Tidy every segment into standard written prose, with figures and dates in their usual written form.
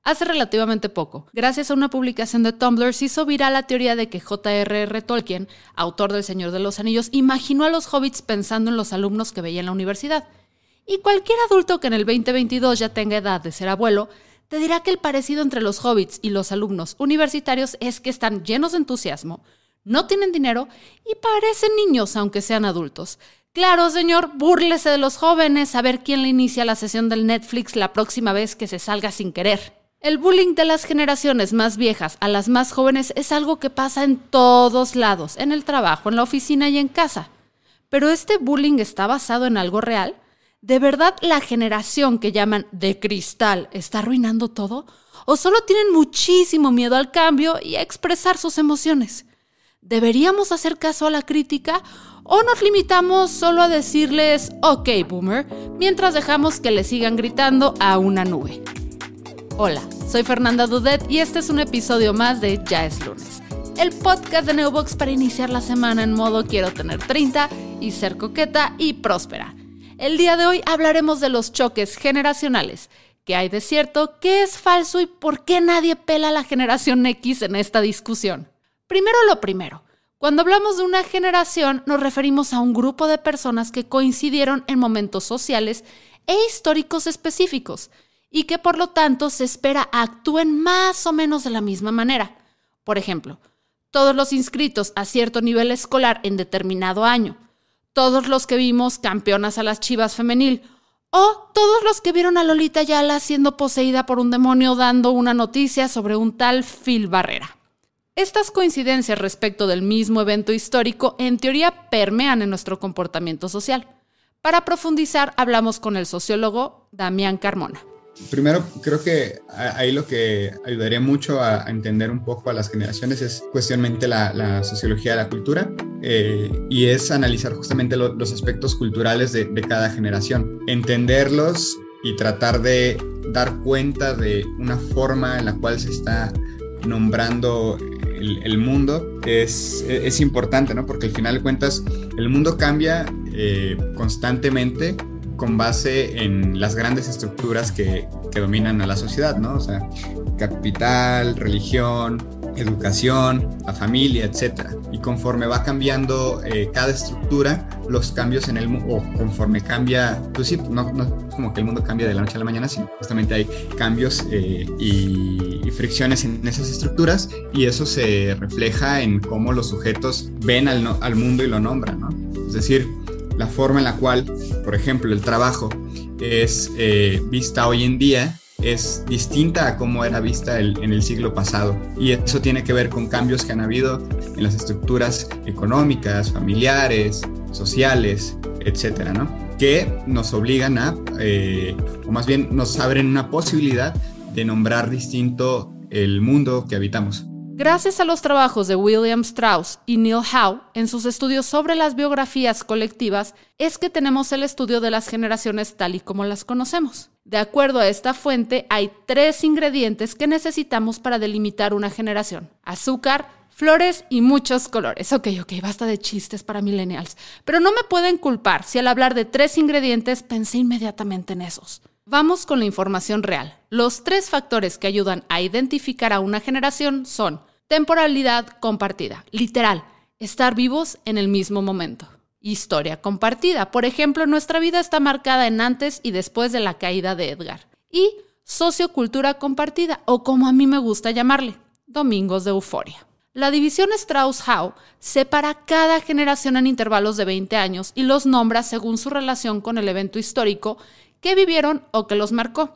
Hace relativamente poco, gracias a una publicación de Tumblr, se hizo viral la teoría de que J.R.R. Tolkien, autor del Señor de los Anillos, imaginó a los hobbits pensando en los alumnos que veía en la universidad. Y cualquier adulto que en el 2022 ya tenga edad de ser abuelo, te dirá que el parecido entre los hobbits y los alumnos universitarios es que están llenos de entusiasmo, no tienen dinero y parecen niños aunque sean adultos. Claro, señor, búrlese de los jóvenes a ver quién le inicia la sesión del Netflix la próxima vez que se salga sin querer. El bullying de las generaciones más viejas a las más jóvenes es algo que pasa en todos lados, en el trabajo, en la oficina y en casa. ¿Pero este bullying está basado en algo real? ¿De verdad la generación que llaman de cristal está arruinando todo? ¿O solo tienen muchísimo miedo al cambio y a expresar sus emociones? ¿Deberíamos hacer caso a la crítica o nos limitamos solo a decirles ok, boomer, mientras dejamos que le sigan gritando a una nube? Hola, soy Fernanda Dudet y este es un episodio más de Ya es lunes, el podcast de Neobox para iniciar la semana en modo quiero tener 30 y ser coqueta y próspera. El día de hoy hablaremos de los choques generacionales, qué hay de cierto, qué es falso y por qué nadie pela a la generación X en esta discusión. Primero lo primero, cuando hablamos de una generación nos referimos a un grupo de personas que coincidieron en momentos sociales e históricos específicos, y que por lo tanto se espera actúen más o menos de la misma manera. Por ejemplo, todos los inscritos a cierto nivel escolar en determinado año, todos los que vimos campeonas a las Chivas femenil, o todos los que vieron a Lolita Ayala siendo poseída por un demonio dando una noticia sobre un tal Phil Barrera. Estas coincidencias respecto del mismo evento histórico en teoría permean en nuestro comportamiento social. Para profundizar, hablamos con el sociólogo Damián Carmona. Primero, creo que ahí lo que ayudaría mucho a entender un poco a las generaciones es cuestionalmente la sociología de la cultura y es analizar justamente los aspectos culturales de cada generación, entenderlos y tratar de dar cuenta de una forma en la cual se está nombrando el mundo es importante, ¿no? Porque al final de cuentas el mundo cambia constantemente con base en las grandes estructuras que dominan a la sociedad, ¿no? O sea, capital, religión, educación, la familia, etc. Y conforme va cambiando cada estructura, los cambios en el mundo, o conforme cambia, pues sí, no es como que el mundo cambia de la noche a la mañana, sino justamente hay cambios y fricciones en esas estructuras, y eso se refleja en cómo los sujetos ven al mundo y lo nombran, ¿no? Es decir, la forma en la cual, por ejemplo, el trabajo es vista hoy en día es distinta a cómo era vista en el siglo pasado. Y eso tiene que ver con cambios que han habido en las estructuras económicas, familiares, sociales, etcétera, ¿no? Que nos obligan o más bien nos abren una posibilidad de nombrar distinto el mundo que habitamos. Gracias a los trabajos de William Strauss y Neil Howe en sus estudios sobre las biografías colectivas, es que tenemos el estudio de las generaciones tal y como las conocemos. De acuerdo a esta fuente, hay 3 ingredientes que necesitamos para delimitar una generación: azúcar, flores y muchos colores. Ok, basta de chistes para millennials. Pero no me pueden culpar si al hablar de 3 ingredientes pensé inmediatamente en esos. Vamos con la información real. Los 3 factores que ayudan a identificar a una generación son temporalidad compartida, literal, estar vivos en el mismo momento. Historia compartida, por ejemplo, nuestra vida está marcada en antes y después de la caída de Edgar. Y sociocultura compartida, o como a mí me gusta llamarle, domingos de euforia. La división Strauss-Howe separa cada generación en intervalos de 20 años y los nombra según su relación con el evento histórico que vivieron o que los marcó.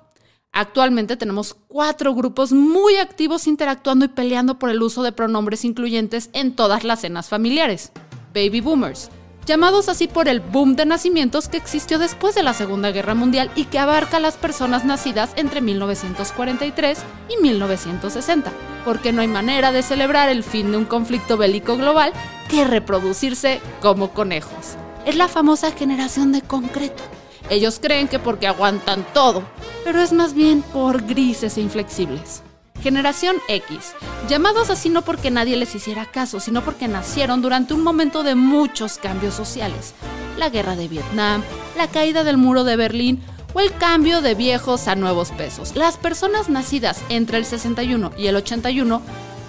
Actualmente tenemos 4 grupos muy activos interactuando y peleando por el uso de pronombres incluyentes en todas las cenas familiares. Baby Boomers, llamados así por el boom de nacimientos que existió después de la Segunda Guerra Mundial y que abarca a las personas nacidas entre 1943 y 1960, porque no hay manera de celebrar el fin de un conflicto bélico global que reproducirse como conejos. Es la famosa generación de concreto. Ellos creen que porque aguantan todo, pero es más bien por grises e inflexibles. Generación X, llamados así no porque nadie les hiciera caso, sino porque nacieron durante un momento de muchos cambios sociales. La guerra de Vietnam, la caída del muro de Berlín o el cambio de viejos a nuevos pesos. Las personas nacidas entre el 61 y el 81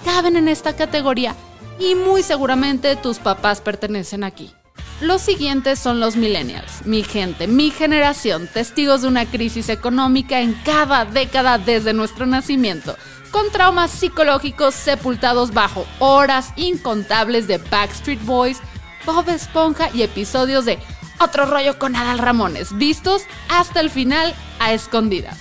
caben en esta categoría y muy seguramente tus papás pertenecen aquí. Los siguientes son los millennials, mi gente, mi generación, testigos de una crisis económica en cada década desde nuestro nacimiento, con traumas psicológicos sepultados bajo horas incontables de Backstreet Boys, Bob Esponja y episodios de Otro Rollo con Adal Ramones, vistos hasta el final a escondidas.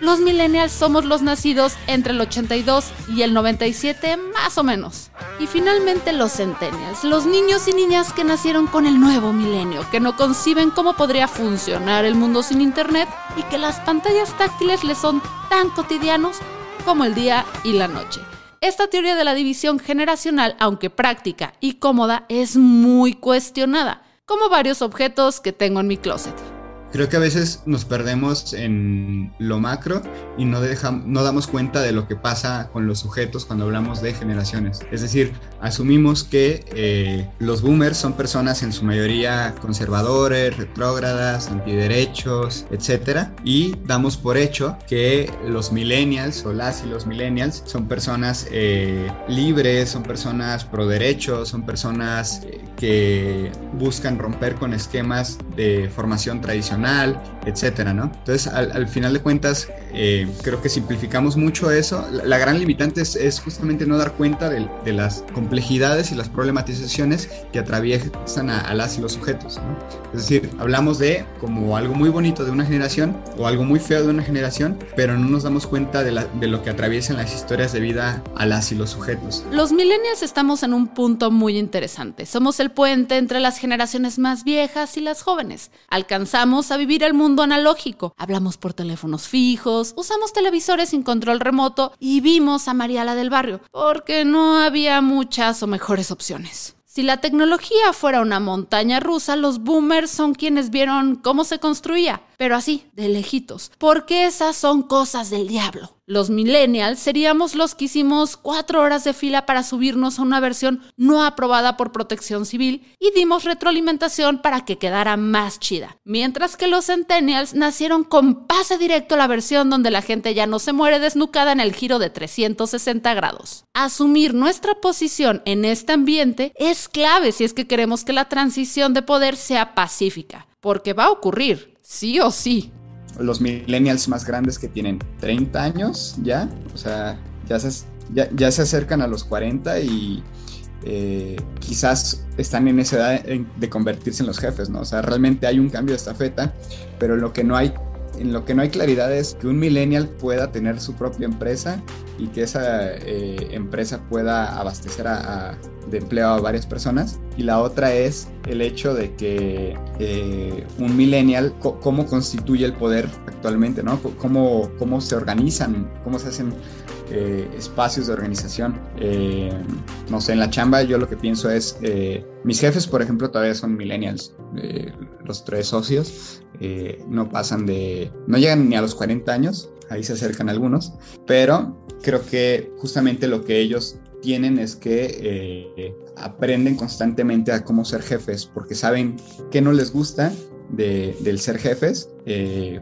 Los millennials somos los nacidos entre el 82 y el 97 más o menos. Y finalmente los centennials, los niños y niñas que nacieron con el nuevo milenio, que no conciben cómo podría funcionar el mundo sin internet y que las pantallas táctiles les son tan cotidianos como el día y la noche. Esta teoría de la división generacional, aunque práctica y cómoda, es muy cuestionada, como varios objetos que tengo en mi closet. Creo que a veces nos perdemos en lo macro y no damos cuenta de lo que pasa con los sujetos cuando hablamos de generaciones. Es decir, asumimos que los boomers son personas en su mayoría conservadores, retrógradas, antiderechos, etc. Y damos por hecho que los millennials o las y los millennials son personas libres, son personas pro derechos, son personas que buscan romper con esquemas de formación tradicional, etcétera, ¿no? Entonces, al final de cuentas, creo que simplificamos mucho eso. La gran limitante es justamente no dar cuenta de las complejidades y las problematizaciones que atraviesan a las y los sujetos, ¿no? Es decir, hablamos de como algo muy bonito de una generación o algo muy feo de una generación, pero no nos damos cuenta de lo que atraviesan las historias de vida a las y los sujetos. Los millennials estamos en un punto muy interesante. Somos el puente entre las generaciones más viejas y las jóvenes. Alcanzamos a vivir el mundo analógico. Hablamos por teléfonos fijos, usamos televisores sin control remoto y vimos a María la del barrio, porque no había muchas o mejores opciones. Si la tecnología fuera una montaña rusa, los boomers son quienes vieron cómo se construía, pero así, de lejitos, porque esas son cosas del diablo. Los millennials seríamos los que hicimos 4 horas de fila para subirnos a una versión no aprobada por Protección Civil y dimos retroalimentación para que quedara más chida. Mientras que los centennials nacieron con pase directo a la versión donde la gente ya no se muere desnucada en el giro de 360 grados. Asumir nuestra posición en este ambiente es clave si es que queremos que la transición de poder sea pacífica, porque va a ocurrir, sí o sí. Los millennials más grandes que tienen 30 años ya, o sea, ya se acercan a los 40 y quizás están en esa edad de convertirse en los jefes, ¿no? O sea, realmente hay un cambio de estafeta, pero en lo que no hay claridad es que un millennial pueda tener su propia empresa y que esa empresa pueda abastecer de empleo a varias personas. Y la otra es el hecho de que un millennial, cómo constituye el poder actualmente, ¿no? Cómo se organizan, cómo se hacen espacios de organización. No sé, en la chamba yo lo que pienso es, mis jefes, por ejemplo, todavía son millennials. Los 3 socios no llegan ni a los 40 años, ahí se acercan algunos, pero creo que justamente lo que ellos tienen es que aprenden constantemente a cómo ser jefes, porque saben qué no les gusta del ser jefes,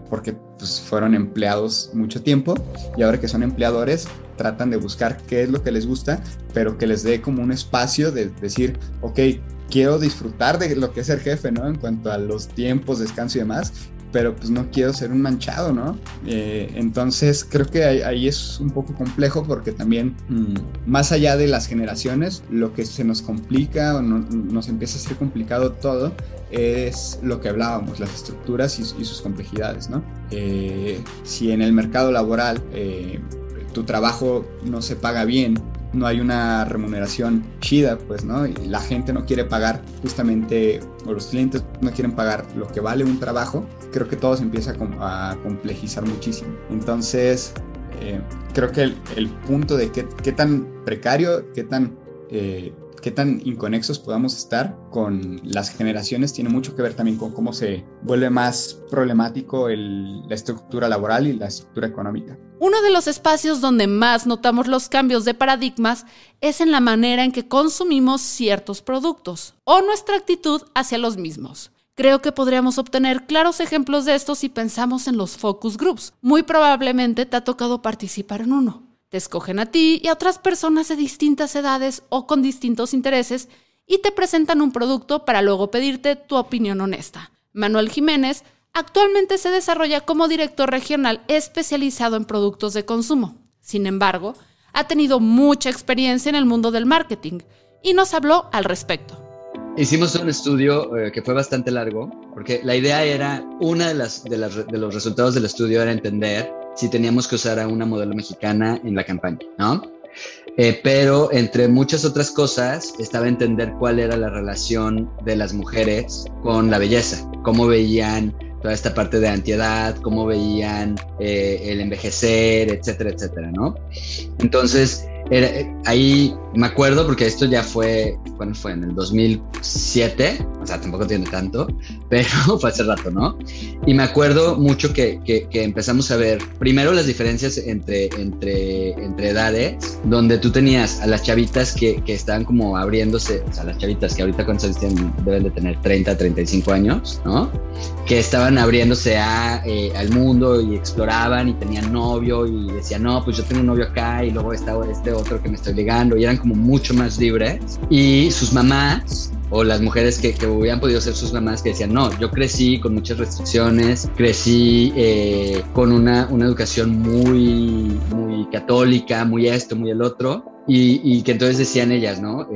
porque pues, fueron empleados mucho tiempo y ahora que son empleadores tratan de buscar qué es lo que les gusta, pero que les dé como un espacio de decir, ok, quiero disfrutar de lo que es ser jefe, ¿no? En cuanto a los tiempos, descanso y demás, pero pues no quiero ser un manchado, ¿no? Entonces creo que ahí es un poco complejo porque también más allá de las generaciones, lo que se nos complica o nos empieza a ser complicado todo es lo que hablábamos, las estructuras y sus complejidades, ¿no? Si en el mercado laboral tu trabajo no se paga bien, no hay una remuneración chida, pues, ¿no? Y la gente no quiere pagar justamente, o los clientes no quieren pagar lo que vale un trabajo, creo que todo se empieza a complejizar muchísimo. Entonces, creo que el punto de qué tan precario, qué tan inconexos podamos estar con las generaciones tiene mucho que ver también con cómo se vuelve más problemático la estructura laboral y la estructura económica. Uno de los espacios donde más notamos los cambios de paradigmas es en la manera en que consumimos ciertos productos o nuestra actitud hacia los mismos. Creo que podríamos obtener claros ejemplos de esto si pensamos en los focus groups. Muy probablemente te ha tocado participar en uno. Te escogen a ti y a otras personas de distintas edades o con distintos intereses y te presentan un producto para luego pedirte tu opinión honesta. Manuel Jiménez actualmente se desarrolla como director regional especializado en productos de consumo. Sin embargo, ha tenido mucha experiencia en el mundo del marketing y nos habló al respecto. Hicimos un estudio que fue bastante largo, porque la idea era, una de los resultados del estudio era entender si teníamos que usar a una modelo mexicana en la campaña, ¿no? Pero entre muchas otras cosas estaba entender cuál era la relación de las mujeres con la belleza, cómo veían toda esta parte de antiedad, cómo veían el envejecer, etcétera, etcétera, ¿no? Entonces, ahí me acuerdo, porque esto ya fue, ¿cuándo fue? En el 2007, o sea, tampoco tiene tanto, pero fue hace rato, ¿no? Y me acuerdo mucho que empezamos a ver primero las diferencias entre edades, donde tú tenías a las chavitas que estaban como abriéndose, o sea, las chavitas que ahorita cuántos años tienen, deben de tener 30, 35 años, ¿no? Que estaban abriéndose al mundo y exploraban y tenían novio y decían, no, pues yo tengo un novio acá y luego está este otro que me estoy ligando, y eran como mucho más libres. Y sus mamás, o las mujeres que hubieran podido ser sus mamás, que decían, no, yo crecí con muchas restricciones, crecí con una educación muy, muy católica, muy esto, muy el otro. Y que entonces decían ellas, ¿no?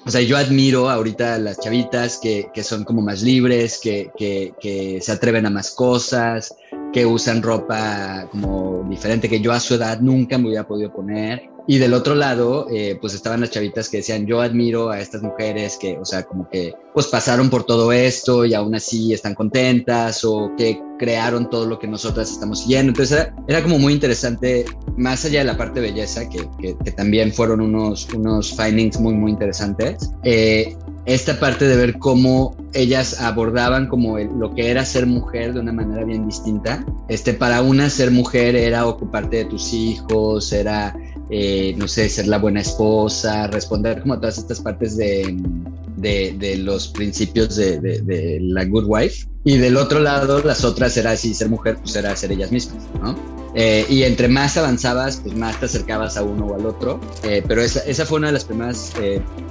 O sea, yo admiro ahorita a las chavitas que son como más libres, que se atreven a más cosas, que usan ropa como diferente, que yo a su edad nunca me hubiera podido poner. Y del otro lado, pues estaban las chavitas que decían, yo admiro a estas mujeres que, o sea, como que pues pasaron por todo esto y aún así están contentas, o que crearon todo lo que nosotras estamos siguiendo. Entonces era como muy interesante, más allá de la parte de belleza, que también fueron unos findings muy, muy interesantes. Esta parte de ver cómo ellas abordaban como lo que era ser mujer de una manera bien distinta. Para una, ser mujer era ocuparte de tus hijos, era, no sé, ser la buena esposa, responder como a todas estas partes de los principios de la good wife. Y del otro lado, las otras era así, ser mujer, pues era ser ellas mismas, ¿no? Y entre más avanzabas, pues más te acercabas a uno o al otro. Pero esa fue una de las primeras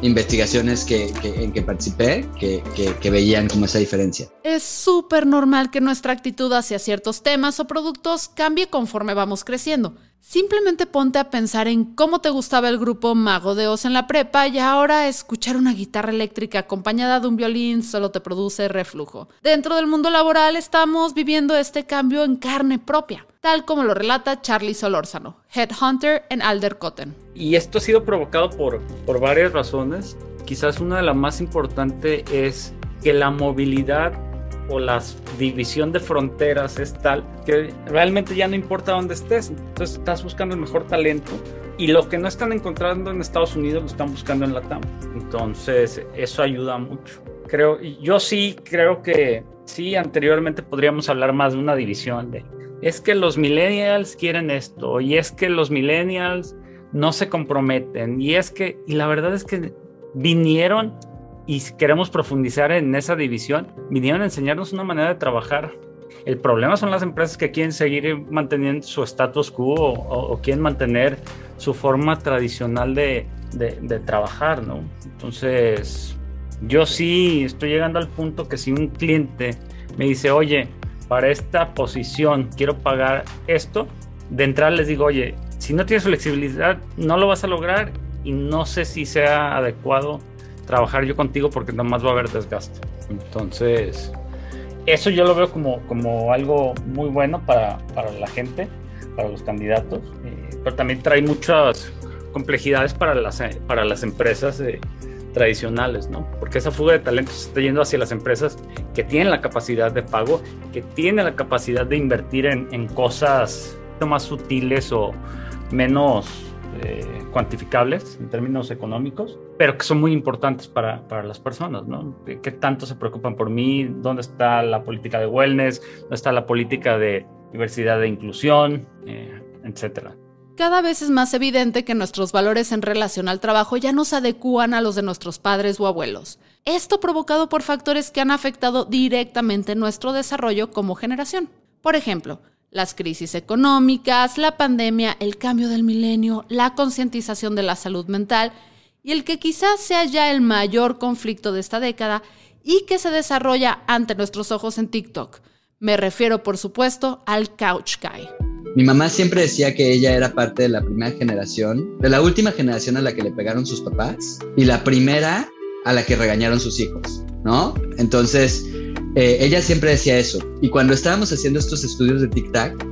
investigaciones en que participé, que veían como esa diferencia. Es súper normal que nuestra actitud hacia ciertos temas o productos cambie conforme vamos creciendo. Simplemente ponte a pensar en cómo te gustaba el grupo Mago de Oz en la prepa y ahora escuchar una guitarra eléctrica acompañada de un violín solo te produce reflujo. Dentro del mundo laboral estamos viviendo este cambio en carne propia, tal como lo relata Charlie Solórzano, Headhunter en Alder Cotton. Y esto ha sido provocado por varias razones. Quizás una de las más importantes es que la movilidad o la división de fronteras es tal que realmente ya no importa dónde estés. Entonces estás buscando el mejor talento y lo que no están encontrando en Estados Unidos lo están buscando en LATAM. Entonces eso ayuda mucho. Yo sí creo que sí, anteriormente podríamos hablar más de una división de es que los millennials quieren esto, y es que los millennials no se comprometen, y la verdad es que vinieron, y si queremos profundizar en esa división, vinieron a enseñarnos una manera de trabajar. El problema son las empresas que quieren seguir manteniendo su status quo o quieren mantener su forma tradicional de trabajar, ¿no? Entonces, yo sí estoy llegando al punto que si un cliente me dice, oye, para esta posición quiero pagar esto, de entrada les digo, oye, si no tienes flexibilidad, no lo vas a lograr y no sé si sea adecuado trabajar yo contigo porque nomás va a haber desgaste. Entonces, eso yo lo veo como algo muy bueno para la gente, para los candidatos, pero también trae muchas complejidades para las empresas tradicionales, ¿no? Porque esa fuga de talentos se está yendo hacia las empresas que tienen la capacidad de pago, que tienen la capacidad de invertir en cosas más sutiles o menos cuantificables en términos económicos, pero que son muy importantes para las personas, ¿no? ¿Qué tanto se preocupan por mí? ¿Dónde está la política de wellness? ¿Dónde está la política de diversidad e inclusión? Etcétera. Cada vez es más evidente que nuestros valores en relación al trabajo ya no se adecúan a los de nuestros padres o abuelos. Esto provocado por factores que han afectado directamente nuestro desarrollo como generación. Por ejemplo, las crisis económicas, la pandemia, el cambio del milenio, la concientización de la salud mental y el que quizás sea ya el mayor conflicto de esta década y que se desarrolla ante nuestros ojos en TikTok. Me refiero, por supuesto, al Couch Guy. Mi mamá siempre decía que ella era parte de la primera generación, de la última generación a la que le pegaron sus papás y la primera a la que regañaron sus hijos, ¿no? Entonces, ella siempre decía eso. Y cuando estábamos haciendo estos estudios de TikTok,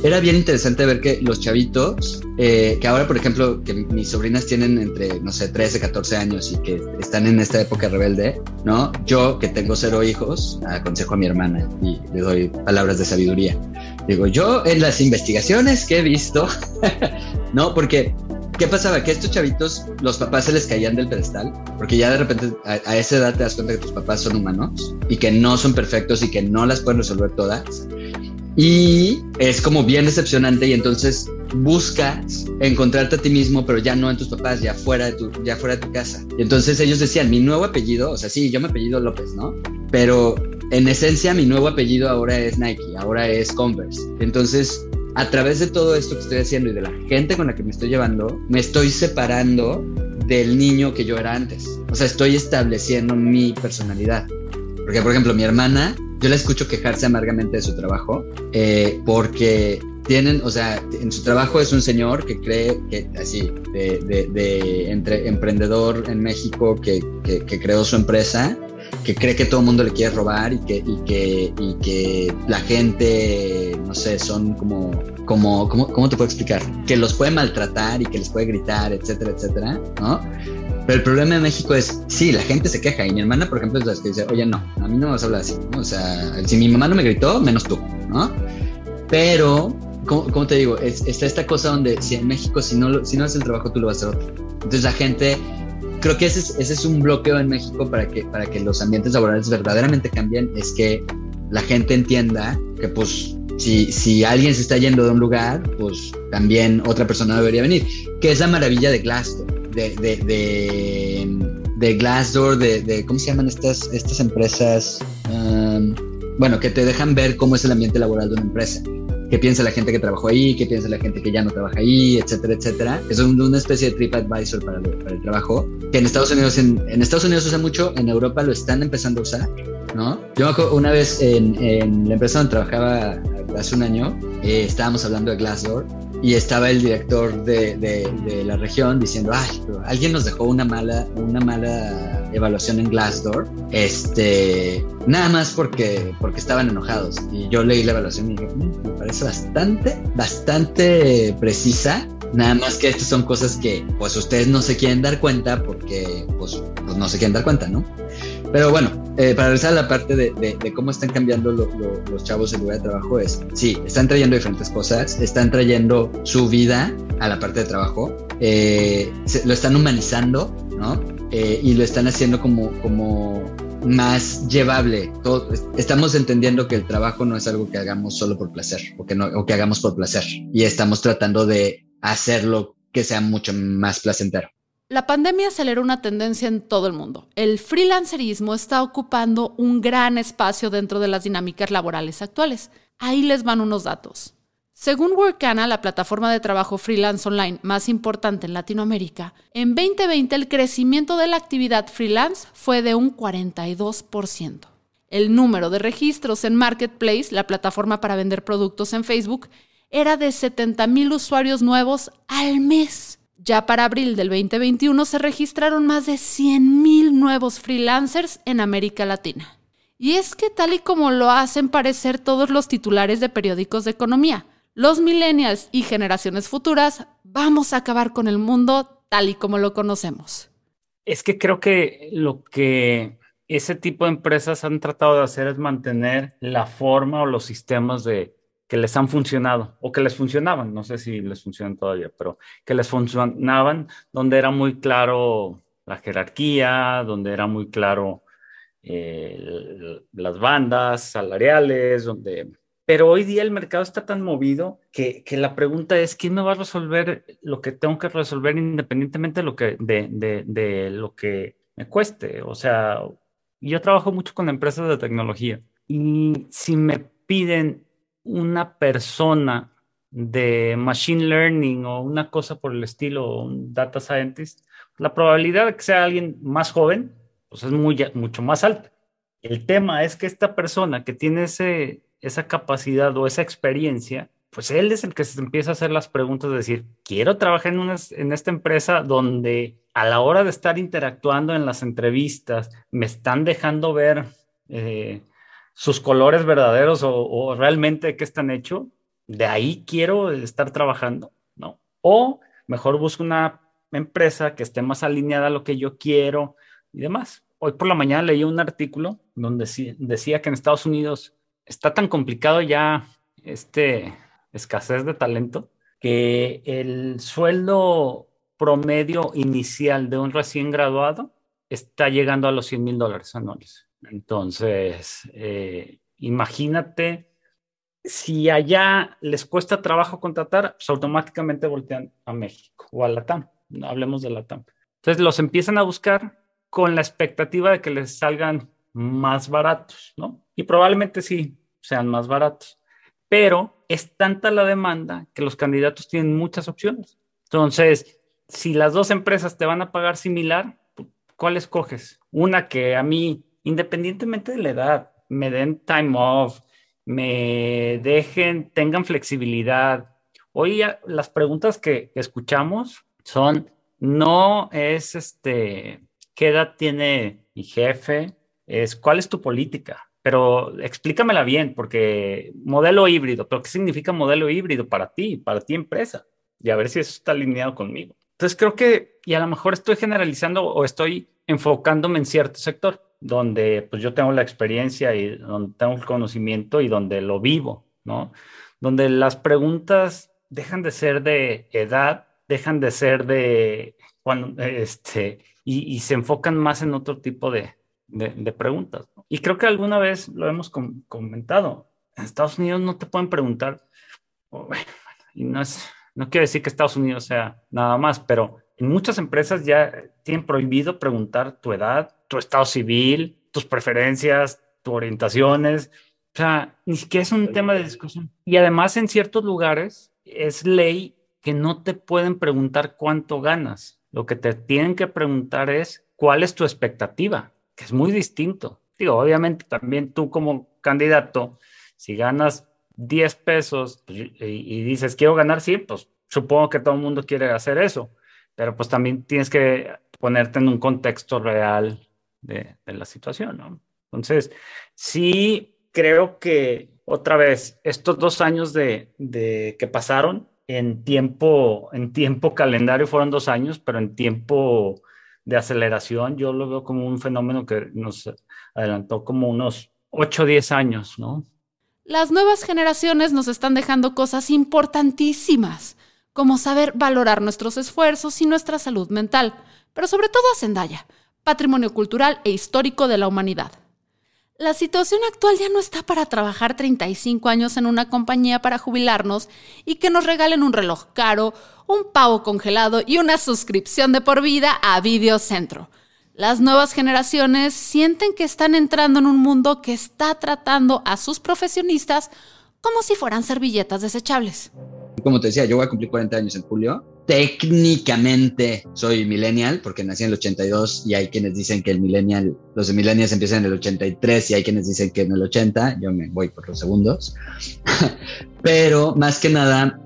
era bien interesante ver que los chavitos, que ahora, por ejemplo, que mis sobrinas tienen entre, no sé, 13, 14 años y que están en esta época rebelde, ¿no? Yo, que tengo 0 hijos, aconsejo a mi hermana y le doy palabras de sabiduría. Digo, yo en las investigaciones que he visto, ¿no? Porque, ¿qué pasaba? Que estos chavitos, los papás se les caían del pedestal, porque ya de repente a esa edad te das cuenta que tus papás son humanos y que no son perfectos y que no las pueden resolver todas. Y es como bien decepcionante y entonces buscas encontrarte a ti mismo, pero ya no en tus papás, ya fuera de tu casa. Y entonces ellos decían, mi nuevo apellido, o sea, sí, yo me apellido López, ¿no? Pero en esencia mi nuevo apellido ahora es Nike, ahora es Converse. Entonces, a través de todo esto que estoy haciendo y de la gente con la que me estoy llevando, me estoy separando del niño que yo era antes. O sea, estoy estableciendo mi personalidad. Porque, por ejemplo, mi hermana, yo la escucho quejarse amargamente de su trabajo, porque tienen, o sea, en su trabajo es un señor que cree que, así, emprendedor en México que creó su empresa, que cree que todo el mundo le quiere robar y que la gente, no sé, son ¿cómo te puedo explicar? Que los puede maltratar y que les puede gritar, etcétera, etcétera, ¿no? Pero el problema en México es, sí, la gente se queja y mi hermana, por ejemplo, es la que dice, oye, no, a mí no me vas a hablar así, ¿no? O sea, si mi mamá no me gritó, menos tú, ¿no? Pero, ¿cómo te digo? Está esta cosa donde si en México, si no haces el trabajo, tú lo vas a hacer otro. Entonces la gente, creo que ese es un bloqueo en México para que los ambientes laborales verdaderamente cambien, es que la gente entienda que, pues, si alguien se está yendo de un lugar, pues también otra persona debería venir. Que es la maravilla de Glassdoor. De Glassdoor, de ¿cómo se llaman estas empresas? Bueno, que te dejan ver cómo es el ambiente laboral de una empresa. Qué piensa la gente que trabajó ahí, qué piensa la gente que ya no trabaja ahí, etcétera, etcétera. Es una especie de TripAdvisor para el trabajo, que en Estados Unidos se usa mucho, en Europa lo están empezando a usar, ¿no? Yo me acuerdo una vez en la empresa donde trabajaba hace un año, estábamos hablando de Glassdoor y estaba el director de la región diciendo, ay, pero alguien nos dejó una mala evaluación en Glassdoor, nada más porque estaban enojados. Y yo leí la evaluación y dije, me parece bastante precisa. Nada más que estas son cosas que, pues, ustedes no se quieren dar cuenta porque, pues no se quieren dar cuenta, ¿no? Pero bueno, para regresar a la parte de cómo están cambiando los chavos en lugar de trabajo, sí, están trayendo diferentes cosas, están trayendo su vida a la parte de trabajo, lo están humanizando, ¿no? Y lo están haciendo como más llevable. Estamos entendiendo que el trabajo no es algo que hagamos solo por placer, o que hagamos por placer, y estamos tratando de hacerlo que sea mucho más placentero. La pandemia aceleró una tendencia en todo el mundo. El freelancerismo está ocupando un gran espacio dentro de las dinámicas laborales actuales. Ahí les van unos datos. Según Workana, la plataforma de trabajo freelance online más importante en Latinoamérica, en 2020 el crecimiento de la actividad freelance fue de un 42%. El número de registros en Marketplace, la plataforma para vender productos en Facebook, era de 70,000 usuarios nuevos al mes. Ya para abril del 2021 se registraron más de 100,000 nuevos freelancers en América Latina. Y es que tal y como lo hacen parecer todos los titulares de periódicos de economía, los millennials y generaciones futuras vamos a acabar con el mundo tal y como lo conocemos. Es que creo que lo que ese tipo de empresas han tratado de hacer es mantener la forma o los sistemas que les han funcionado o que les funcionaban, no sé si les funcionan todavía, pero que les funcionaban, donde era muy claro la jerarquía, donde era muy claro las bandas salariales, Pero hoy día el mercado está tan movido que la pregunta es, ¿quién me va a resolver lo que tengo que resolver independientemente de lo que me cueste? O sea, yo trabajo mucho con empresas de tecnología y si me piden una persona de machine learning o una cosa por el estilo, o un data scientist, la probabilidad de que sea alguien más joven pues es mucho más alta. El tema es que esta persona que tiene esa capacidad o esa experiencia, pues él es el que se empieza a hacer las preguntas de decir, quiero trabajar en esta empresa donde a la hora de estar interactuando en las entrevistas me están dejando ver sus colores verdaderos o realmente de qué están hechos. De ahí quiero estar trabajando, ¿no? O mejor busco una empresa que esté más alineada a lo que yo quiero y demás. Hoy por la mañana leí un artículo donde decía que en Estados Unidos está tan complicado ya escasez de talento que el sueldo promedio inicial de un recién graduado está llegando a los $100,000 anuales. Entonces, imagínate, si allá les cuesta trabajo contratar, pues automáticamente voltean a México o a LATAM. No hablemos de LATAM. Entonces los empiezan a buscar con la expectativa de que les salgan más baratos, ¿no? Y probablemente sí sean más baratos, pero es tanta la demanda que los candidatos tienen muchas opciones. Entonces, si las dos empresas te van a pagar similar, ¿cuál escoges? Una que a mí, independientemente de la edad, me den time off, tengan flexibilidad. Hoy las preguntas que escuchamos no es ¿qué edad tiene mi jefe? Es ¿cuál es tu política? Pero explícamela bien, porque modelo híbrido, ¿pero qué significa modelo híbrido para ti empresa? Y a ver si eso está alineado conmigo. Entonces creo que, y a lo mejor estoy generalizando o estoy enfocándome en cierto sector, donde pues yo tengo la experiencia y donde tengo el conocimiento y donde lo vivo, ¿no? Donde las preguntas dejan de ser de edad, dejan de ser de y se enfocan más en otro tipo de preguntas, ¿no? Y creo que alguna vez lo hemos comentado. En Estados Unidos no te pueden preguntar, y no quiero decir que Estados Unidos sea nada más, pero en muchas empresas ya tienen prohibido preguntar tu edad, tu estado civil, tus preferencias, tus orientaciones. O sea, ni siquiera es un tema de discusión. Y además en ciertos lugares es ley que no te pueden preguntar cuánto ganas. Lo que te tienen que preguntar es cuál es tu expectativa, que es muy distinto. Digo, obviamente también tú como candidato, si ganas 10 pesos y dices quiero ganar 100, pues supongo que todo el mundo quiere hacer eso. Pero pues también tienes que ponerte en un contexto real de la situación, ¿no? Entonces, sí creo que otra vez, estos 2 años que pasaron, en tiempo calendario fueron 2 años, pero en tiempo de aceleración yo lo veo como un fenómeno que nos adelantó como unos 8 o 10 años, ¿no? Las nuevas generaciones nos están dejando cosas importantísimas, como saber valorar nuestros esfuerzos y nuestra salud mental, pero sobre todo a Zendaya, patrimonio cultural e histórico de la humanidad. La situación actual ya no está para trabajar 35 años en una compañía para jubilarnos y que nos regalen un reloj caro, un pavo congelado y una suscripción de por vida a Videocentro. Las nuevas generaciones sienten que están entrando en un mundo que está tratando a sus profesionistas como si fueran servilletas desechables. Como te decía, yo voy a cumplir 40 años en julio. Técnicamente soy millennial porque nací en el 82 y hay quienes dicen que los de millennials empiezan en el 83 y hay quienes dicen que en el 80. Yo me voy por los segundos. Pero más que nada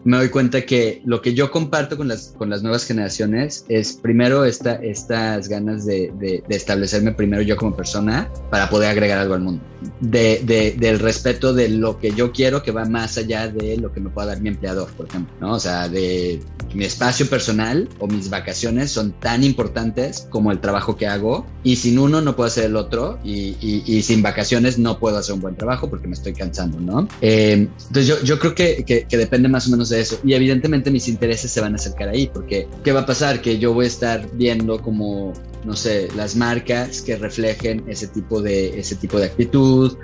me doy cuenta que lo que yo comparto con las nuevas generaciones es primero estas ganas de establecerme primero yo como persona para poder agregar algo al mundo. Del respeto de lo que yo quiero que va más allá de lo que me pueda dar mi empleador, por ejemplo, ¿no? O sea, de mi espacio personal o mis vacaciones son tan importantes como el trabajo que hago y sin uno no puedo hacer el otro y sin vacaciones no puedo hacer un buen trabajo porque me estoy cansando, ¿no? Entonces yo creo que depende más o menos de eso y evidentemente mis intereses se van a acercar ahí porque ¿qué va a pasar? Que yo voy a estar viendo como no sé, las marcas que reflejen ese tipo de actitud.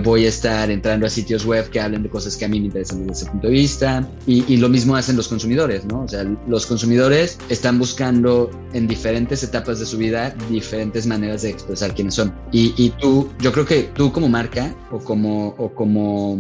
Voy a estar entrando a sitios web que hablen de cosas que a mí me interesan desde ese punto de vista. Y lo mismo hacen los consumidores, ¿no? O sea, los consumidores están buscando en diferentes etapas de su vida diferentes maneras de expresar quiénes son. Y yo creo que tú como marca como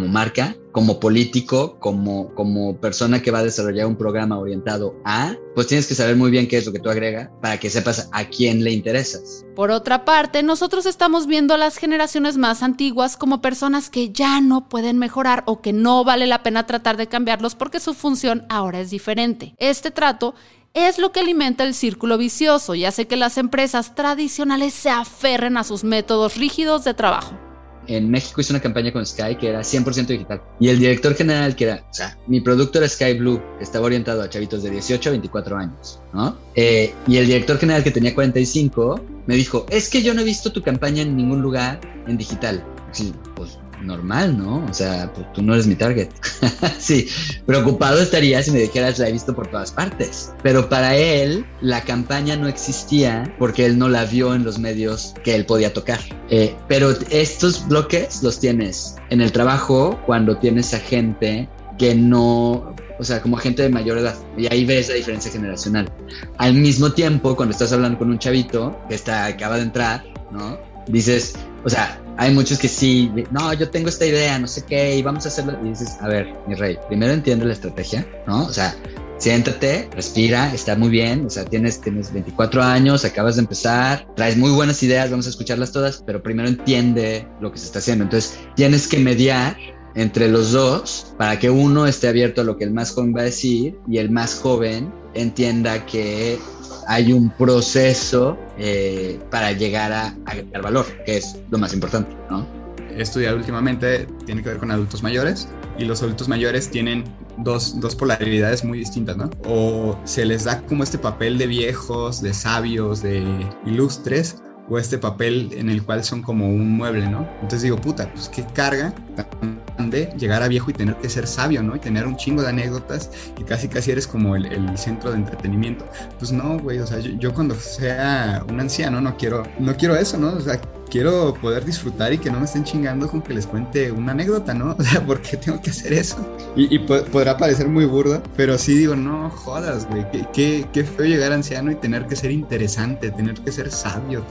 marca, como político, como persona que va a desarrollar un programa orientado a, pues tienes que saber muy bien qué es lo que tú agregas para que sepas a quién le interesas. Por otra parte, nosotros estamos viendo a las generaciones más antiguas como personas que ya no pueden mejorar o que no vale la pena tratar de cambiarlos porque su función ahora es diferente. Este trato es lo que alimenta el círculo vicioso y hace que las empresas tradicionales se aferren a sus métodos rígidos de trabajo. En México hice una campaña con Sky que era 100% digital. Y el director general, mi producto era Sky Blue, que estaba orientado a chavitos de 18 a 24 años, ¿no? Y el director general, que tenía 45, me dijo, es que yo no he visto tu campaña en ningún lugar en digital. Sí, pues normal, ¿no? O sea, pues tú no eres mi target. Sí, preocupado estaría si me dijeras la he visto por todas partes. Pero para él, la campaña no existía porque él no la vio en los medios que él podía tocar. Pero estos bloques los tienes en el trabajo cuando tienes a gente que no... O sea, como gente de mayor edad. Y ahí ves la diferencia generacional. Al mismo tiempo, cuando estás hablando con un chavito que acaba de entrar, ¿no? Dices, o sea, hay muchos que sí, no, yo tengo esta idea, no sé qué, y vamos a hacerlo. Y dices, a ver, mi rey, primero entiende la estrategia, ¿no? O sea, siéntate, respira, está muy bien, o sea, tienes 24 años, acabas de empezar, traes muy buenas ideas, vamos a escucharlas todas, pero primero entiende lo que se está haciendo. Entonces, tienes que mediar entre los dos para que uno esté abierto a lo que el más joven va a decir y el más joven entienda que hay un proceso para llegar a agregar valor, que es lo más importante, ¿no? He estudiado últimamente, tiene que ver con adultos mayores, y los adultos mayores tienen dos polaridades muy distintas, ¿no? O se les da como este papel de viejos, de sabios, de ilustres, o este papel en el cual son como un mueble, ¿no? Entonces digo, puta, pues qué carga tan grande llegar a viejo y tener que ser sabio, ¿no? Y tener un chingo de anécdotas y casi eres como el centro de entretenimiento. Pues no, güey, o sea, yo cuando sea un anciano no quiero eso, ¿no? O sea, quiero poder disfrutar y que no me estén chingando con que les cuente una anécdota, ¿no? O sea, ¿por qué tengo que hacer eso? Y podrá parecer muy burdo, pero sí digo, no jodas, güey, qué feo llegar anciano y tener que ser interesante, tener que ser sabio.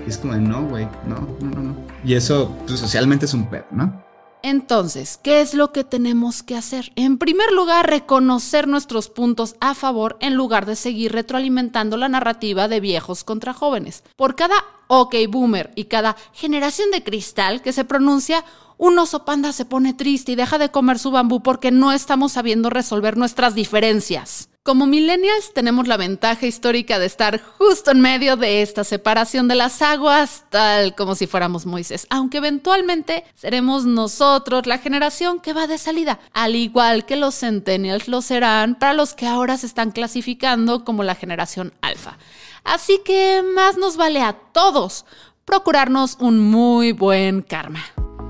Es como de, no, güey, no. Y eso, pues, socialmente es un pedo, ¿no? Entonces, ¿qué es lo que tenemos que hacer? En primer lugar, reconocer nuestros puntos a favor en lugar de seguir retroalimentando la narrativa de viejos contra jóvenes. Por cada OK Boomer y cada generación de cristal que se pronuncia, un oso panda se pone triste y deja de comer su bambú porque no estamos sabiendo resolver nuestras diferencias. Como millennials tenemos la ventaja histórica de estar justo en medio de esta separación de las aguas, tal como si fuéramos Moisés, aunque eventualmente seremos nosotros la generación que va de salida, al igual que los centennials lo serán para los que ahora se están clasificando como la generación alfa. Así que más nos vale a todos procurarnos un muy buen karma.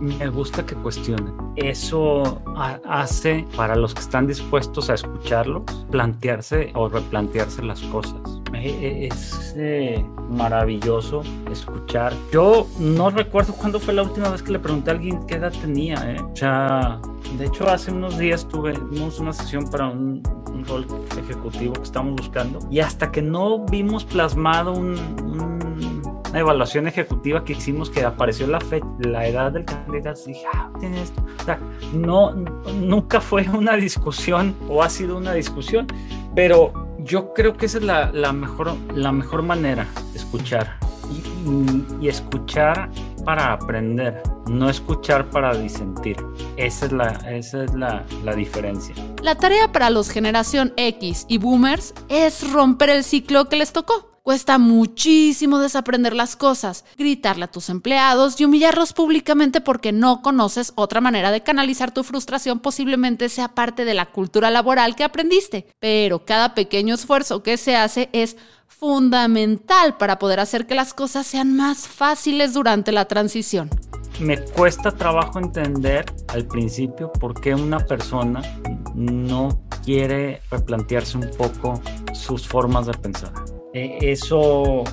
Me gusta que cuestionen. Eso hace para los que están dispuestos a escucharlos, plantearse o replantearse las cosas. Es maravilloso escuchar. Yo no recuerdo cuándo fue la última vez que le pregunté a alguien qué edad tenía. O sea, de hecho, hace unos días tuvimos una sesión para un rol ejecutivo que estamos buscando, y hasta que no vimos plasmado una evaluación ejecutiva que hicimos, que apareció la edad del candidato, dije, tiene esto. O sea, nunca fue una discusión, o ha sido una discusión, pero yo creo que esa es la mejor manera de escuchar, y escuchar para aprender, no escuchar para disentir. Esa es la diferencia. La tarea para los generación X y Boomers es romper el ciclo que les tocó. Cuesta muchísimo desaprender las cosas, gritarle a tus empleados y humillarlos públicamente porque no conoces otra manera de canalizar tu frustración. Posiblemente sea parte de la cultura laboral que aprendiste, pero cada pequeño esfuerzo que se hace es fundamental para poder hacer que las cosas sean más fáciles durante la transición. Me cuesta trabajo entender al principio por qué una persona no quiere replantearse un poco sus formas de pensar. Eso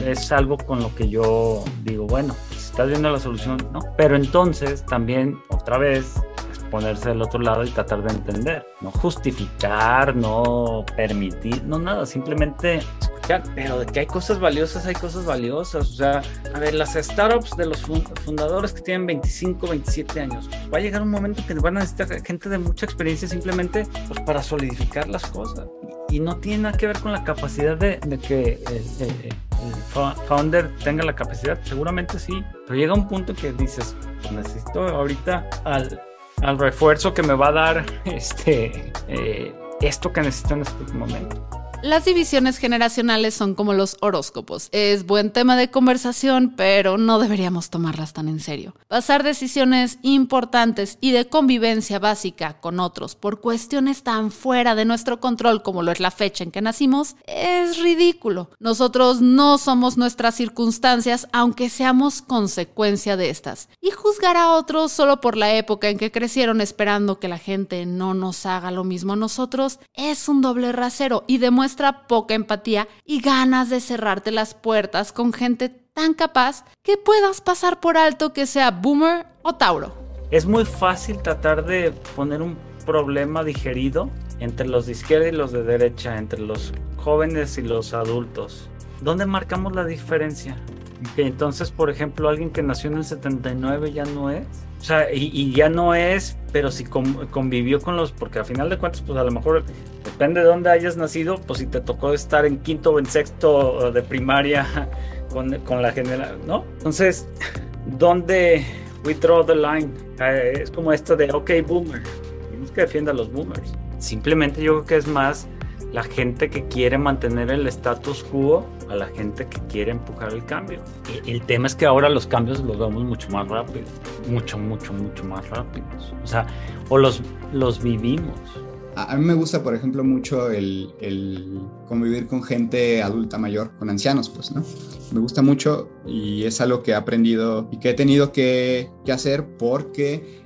es algo con lo que yo digo, bueno, si estás viendo la solución, ¿no? Pero entonces también, otra vez, es ponerse del otro lado y tratar de entender, no justificar, no permitir, no nada, simplemente escuchar. Pero de que hay cosas valiosas, hay cosas valiosas. O sea, a ver, las startups de los fundadores que tienen 25, 27 años, va a llegar un momento que van a necesitar gente de mucha experiencia simplemente pues, para solidificar las cosas. Y no tiene nada que ver con la capacidad de que el founder tenga la capacidad, seguramente sí, pero llega un punto que dices, pues necesito ahorita al refuerzo que me va a dar esto que necesito en este momento. Las divisiones generacionales son como los horóscopos. Es buen tema de conversación, pero no deberíamos tomarlas tan en serio. Pasar decisiones importantes y de convivencia básica con otros por cuestiones tan fuera de nuestro control como lo es la fecha en que nacimos es ridículo. Nosotros no somos nuestras circunstancias, aunque seamos consecuencia de estas. Y juzgar a otros solo por la época en que crecieron esperando que la gente no nos haga lo mismo a nosotros es un doble rasero y demuestra poca empatía y ganas de cerrarte las puertas con gente tan capaz que puedas pasar por alto que sea boomer o Tauro. Es muy fácil tratar de poner un problema digerido entre los de izquierda y los de derecha, entre los jóvenes y los adultos. ¿Dónde marcamos la diferencia? Que entonces, por ejemplo, alguien que nació en el 79 ya no es. O sea, y ya no es, pero si convivió con los, porque al final de cuentas, pues a lo mejor depende de dónde hayas nacido, pues si te tocó estar en quinto o en sexto de primaria con la general, ¿no? Entonces, ¿dónde we draw the line? Es como esto de, ok, boomer, tenemos que defender a los boomers. Simplemente yo creo que es más la gente que quiere mantener el status quo a la gente que quiere empujar el cambio. El tema es que ahora los cambios los vemos mucho más rápido, mucho más rápidos. O sea, o los vivimos. A mí me gusta, por ejemplo, mucho el convivir con gente adulta mayor, con ancianos, pues, ¿no? Me gusta mucho y es algo que he aprendido y que he tenido que hacer porque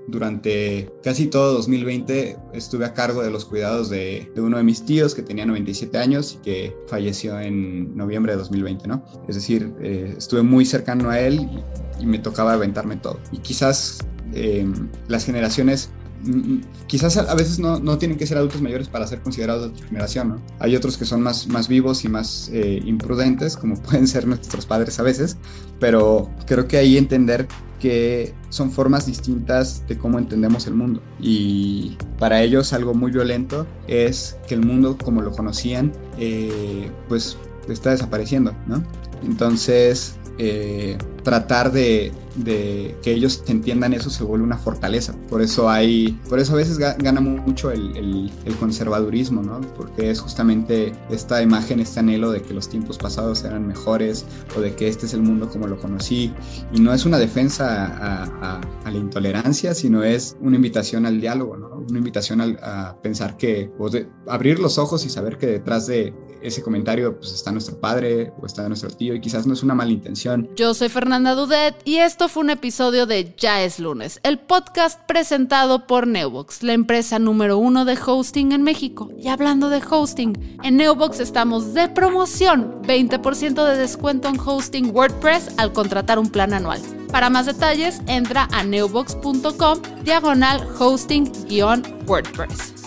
durante casi todo 2020 estuve a cargo de los cuidados de uno de mis tíos que tenía 97 años y que falleció en noviembre de 2020, ¿no? Es decir, estuve muy cercano a él y me tocaba aventarme todo. Y quizás las generaciones, quizás a veces no tienen que ser adultos mayores para ser considerados de otra generación, ¿no? Hay otros que son más vivos y más imprudentes, como pueden ser nuestros padres a veces, pero creo que ahí entender que son formas distintas de cómo entendemos el mundo. Y para ellos algo muy violento es que el mundo como lo conocían, pues está desapareciendo, ¿no? Entonces, tratar de que ellos entiendan eso se vuelve una fortaleza. Por eso a veces gana mucho el conservadurismo, ¿no? Porque es justamente esta imagen, este anhelo de que los tiempos pasados eran mejores o de que este es el mundo como lo conocí. Y no es una defensa a la intolerancia, sino es una invitación al diálogo, ¿no? Una invitación a pensar que, o de abrir los ojos y saber que detrás de ese comentario pues está nuestro padre o está nuestro tío y quizás no es una mala intención. Yo soy Fernanda Dudet y esto fue un episodio de Ya es lunes, el podcast presentado por Neubox, la empresa número 1 de hosting en México. Y hablando de hosting, en Neubox estamos de promoción, 20% de descuento en hosting WordPress al contratar un plan anual. Para más detalles, entra a neubox.com/hosting-WordPress.